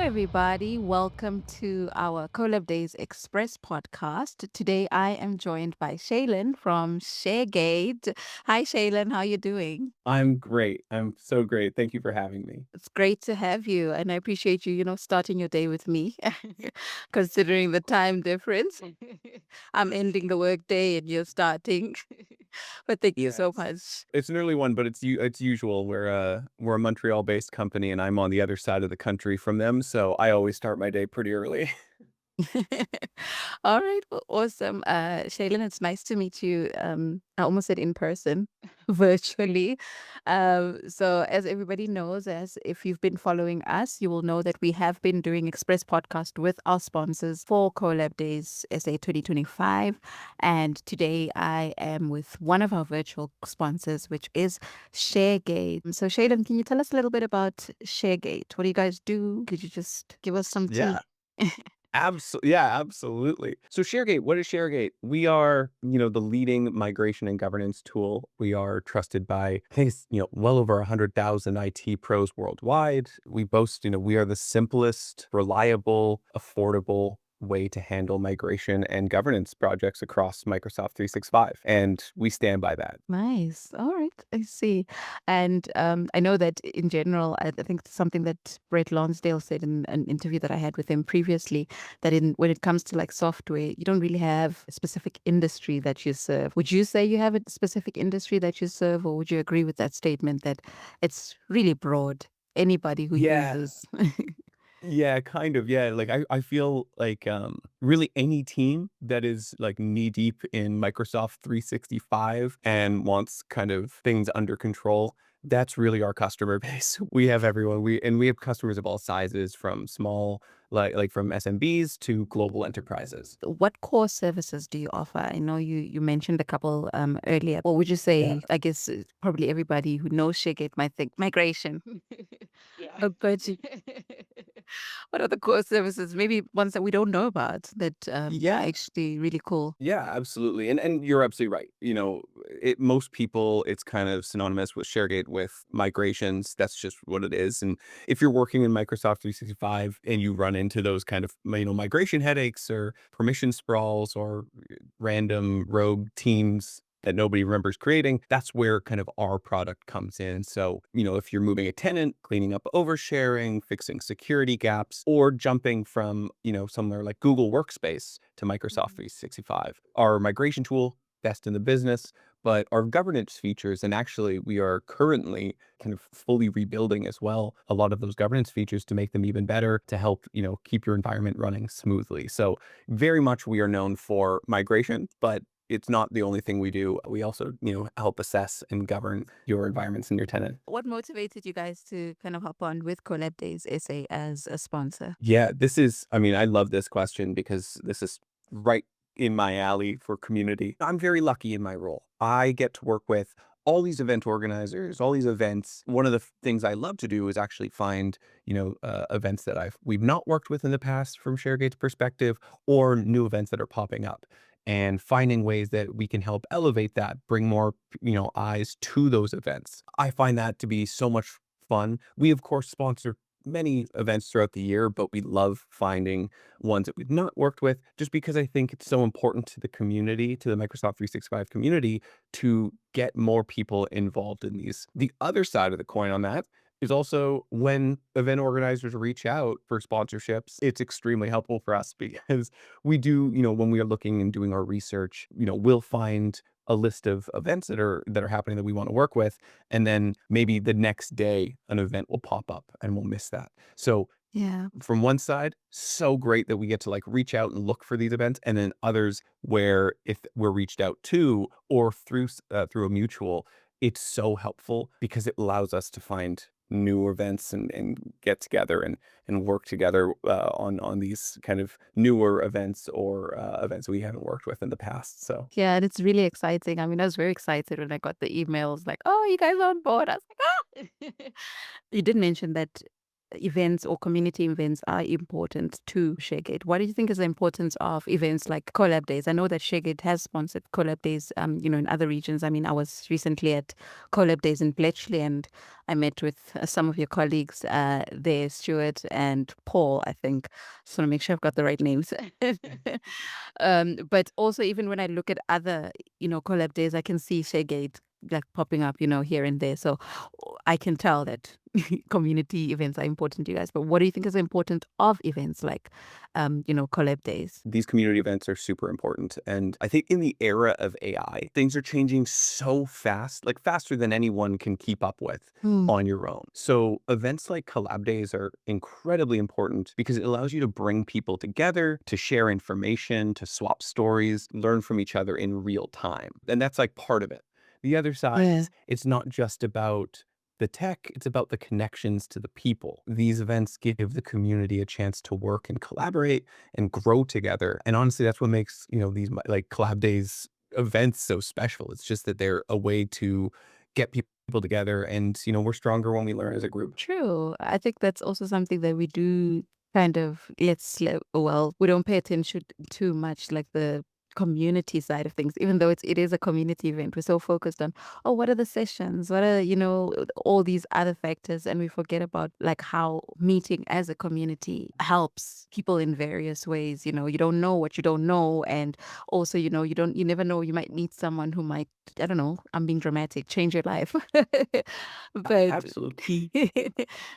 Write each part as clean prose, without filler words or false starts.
everybody. Welcome to our CollabDays Express podcast. Today, I am joined by Shaylyn from Sharegate. Hi, Shaylyn. How you doing? I'm great. I'm so great. Thank you for having me. It's great to have you, and I appreciate you, starting your day with me, considering the time difference. I'm ending the workday and you're starting. But thank you Yeah, so much. it's an early one, but it's usual. We're a Montreal-based company, and I'm on the other side of the country from them, so I always start my day pretty early. All right, well, awesome. Shaylin, it's nice to meet you. I almost said in person, virtually. So as everybody knows, as if you've been following us, you will know that we have been doing Express Podcast with our sponsors for Collab Days SA 2025. And today I am with one of our virtual sponsors, which is Sharegate. So Shaylin, can you tell us a little bit about Sharegate? What do you guys do? Could you just give us some tea? Yeah. Yeah, absolutely. So Sharegate, what is Sharegate? We are, the leading migration and governance tool. We are trusted by, I think it's, well over 100,000 IT pros worldwide. We boast, we are the simplest, reliable, affordable way to handle migration and governance projects across Microsoft 365. And we stand by that. Nice. All right. I see. And I know that in general, I think something that Brett Lonsdale said in an interview that I had with him previously, that in when it comes to like software, you don't really have a specific industry that you serve. Would you say you have a specific industry that you serve, or would you agree with that statement that it's really broad? Anybody who Yeah. uses. Yeah, kind of. Yeah. Like I feel like really any team that is like knee deep in Microsoft 365 and wants kind of things under control, that's really our customer base. We have everyone. We have customers of all sizes from small like from SMBs to global enterprises. What core services do you offer? I know you mentioned a couple earlier. What would you Yeah. say? I guess probably everybody who knows Sharegate might think migration. Yeah. But what are the core services? Maybe ones that we don't know about that are Yeah. actually really cool. Yeah, absolutely. And you're absolutely right. Most people, it's kind of synonymous with Sharegate with migrations. That's just what it is. And if you're working in Microsoft 365 and you run into those kind of, migration headaches or permission sprawls or random rogue teams that nobody remembers creating, that's where kind of our product comes in. So, if you're moving a tenant, cleaning up oversharing, fixing security gaps, or jumping from, somewhere like Google Workspace to Microsoft Mhm. 365, our migration tool, best in the business, but our governance features, and actually we are currently kind of fully rebuilding as well a lot of those governance features to make them even better to help, keep your environment running smoothly. So very much we are known for migration, but it's not the only thing we do. We also, help assess and govern your environments and your tenant. What motivated you guys to kind of hop on with Collab Days SA as a sponsor? Yeah, I love this question because this is right in my alley for community. I'm very lucky in my role. I get to work with all these event organizers, all these events. One of the things I love to do is actually find, events that we've not worked with in the past from ShareGate's perspective, or new events that are popping up, and finding ways that we can help elevate that, bring more, eyes to those events. I find that to be so much fun. We of course sponsor many events throughout the year, but we love finding ones that we've not worked with just because I think it's so important to the community, to the Microsoft 365 community, to get more people involved in these. The other side of the coin on that is also when event organizers reach out for sponsorships, it's extremely helpful for us because we do, when we are looking and doing our research, we'll find a list of events that are happening that we want to work with, and then maybe the next day an event will pop up and we'll miss that. So Yeah. from one side, so great that we get to like reach out and look for these events, and then others where if we're reached out to or through a mutual, it's so helpful because it allows us to find new events and get together and work together on these kind of newer events or events we haven't worked with in the past. So Yeah, and it's really exciting. I mean, I was very excited when I got the emails like, "Oh, you guys are on board." I was like, "Ah!" You did mention that events or community events are important to Sharegate. What do you think is the importance of events like Collab Days? I know that Sharegate has sponsored Collab Days, in other regions. I mean, I was recently at Collab Days in Bletchley, and I met with some of your colleagues there, Stuart and Paul, I think. Just want to make sure I've got the right names. But also, even when I look at other, Collab Days, I can see Sharegate like popping up, here and there. So I can tell that community events are important to you guys. But what do you think is the importance of events like, Collab Days? These community events are super important. And I think in the era of AI, things are changing so fast, like faster than anyone can keep up with Mm. on your own. So events like Collab Days are incredibly important because it allows you to bring people together, to share information, to swap stories, learn from each other in real time. And that's like part of it. The other side Yeah. is it's not just about the tech, it's about the connections to the people. These events give the community a chance to work and collaborate and grow together. And honestly, that's what makes, these like Collab Days events so special. It's just that they're a way to get people together and, we're stronger when we learn as a group. True. I think that's also something that we do kind of well, we don't pay attention too much, like the community side of things, even though it is a community event. We're so focused on, oh, what are the sessions? What are, all these other factors, and we forget about like how meeting as a community helps people in various ways. You don't know what you don't know, and also, you never know, you might meet someone who might, I don't know, I'm being dramatic, change your life. But Absolutely.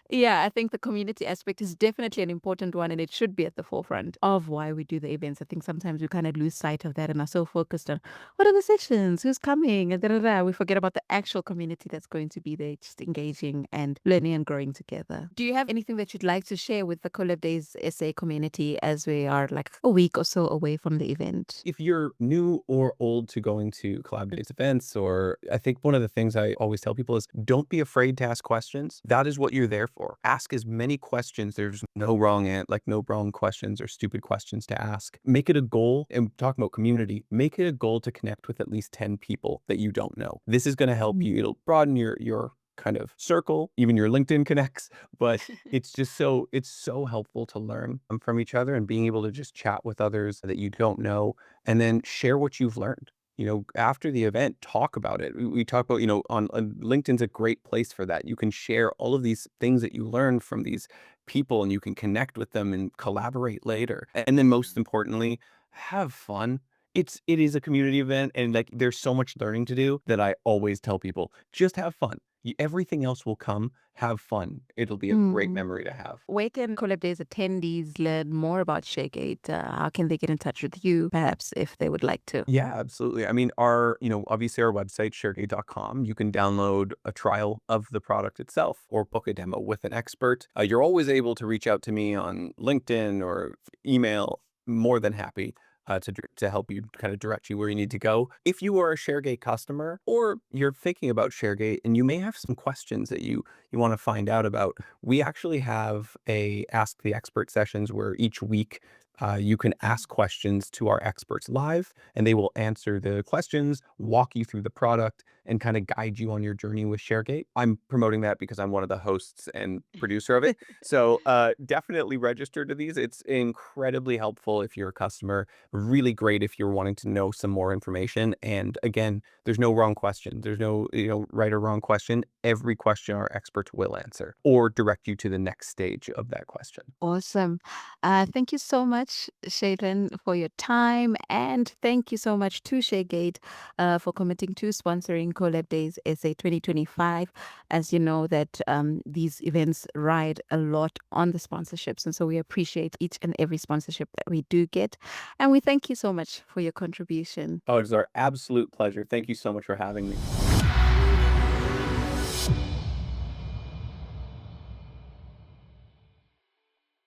yeah, I think the community aspect is definitely an important one, and it should be at the forefront of why we do the events. I think sometimes we kind of lose sight of that and are so focused on what are the sessions, who's coming, and da da da. We forget about the actual community that's going to be there, just engaging and learning and growing together. Do you have anything that you'd like to share with the Collab Days SA community as we are like a week or so away from the event? If you're new or old to going to CollabDays events, or I think one of the things I always tell people is don't be afraid to ask questions. That is what you're there for. Ask as many questions. There's no wrong like no wrong questions or stupid questions to ask. Make it a goal, and talking about community, make it a goal to connect with at least 10 people that you don't know. This is going to help you. It'll broaden your kind of circle, even your LinkedIn connects, but it's so helpful to learn from each other and being able to just chat with others that you don't know and then share what you've learned. After the event, talk about it. We talk about, on LinkedIn's a great place for that. You can share all of these things that you learned from these people and you can connect with them and collaborate later. And then most importantly, have fun. It is a community event and like there's so much learning to do that I always tell people, just have fun. Everything else will come. Have fun. It'll be a great Mm. memory to have. Where can Collab Days attendees learn more about Sharegate? How can they get in touch with you, perhaps, if they would like to? Yeah, absolutely. I mean, obviously our website, sharegate.com, you can download a trial of the product itself or book a demo with an expert. You're always able to reach out to me on LinkedIn or email. More than happy to help you kind of direct you where you need to go. If you are a Sharegate customer or you're thinking about Sharegate and you may have some questions that you want to find out about, we actually have a Ask the Expert sessions where each week you can ask questions to our experts live, and they will answer the questions, walk you through the product, and kind of guide you on your journey with Sharegate. I'm promoting that because I'm one of the hosts and producer of it. So definitely register to these. It's incredibly helpful if you're a customer. Really great if you're wanting to know some more information. And again, there's no wrong question. There's no right or wrong question. Every question our experts will answer or direct you to the next stage of that question. Awesome. Thank you so much, Shaylin, for your time. And thank you so much to Sharegate for committing to sponsoring Collab Days SA 2025. As you know, that these events ride a lot on the sponsorships. And so we appreciate each and every sponsorship that we do get. And we thank you so much for your contribution. Oh, it's our absolute pleasure. Thank you so much for having me.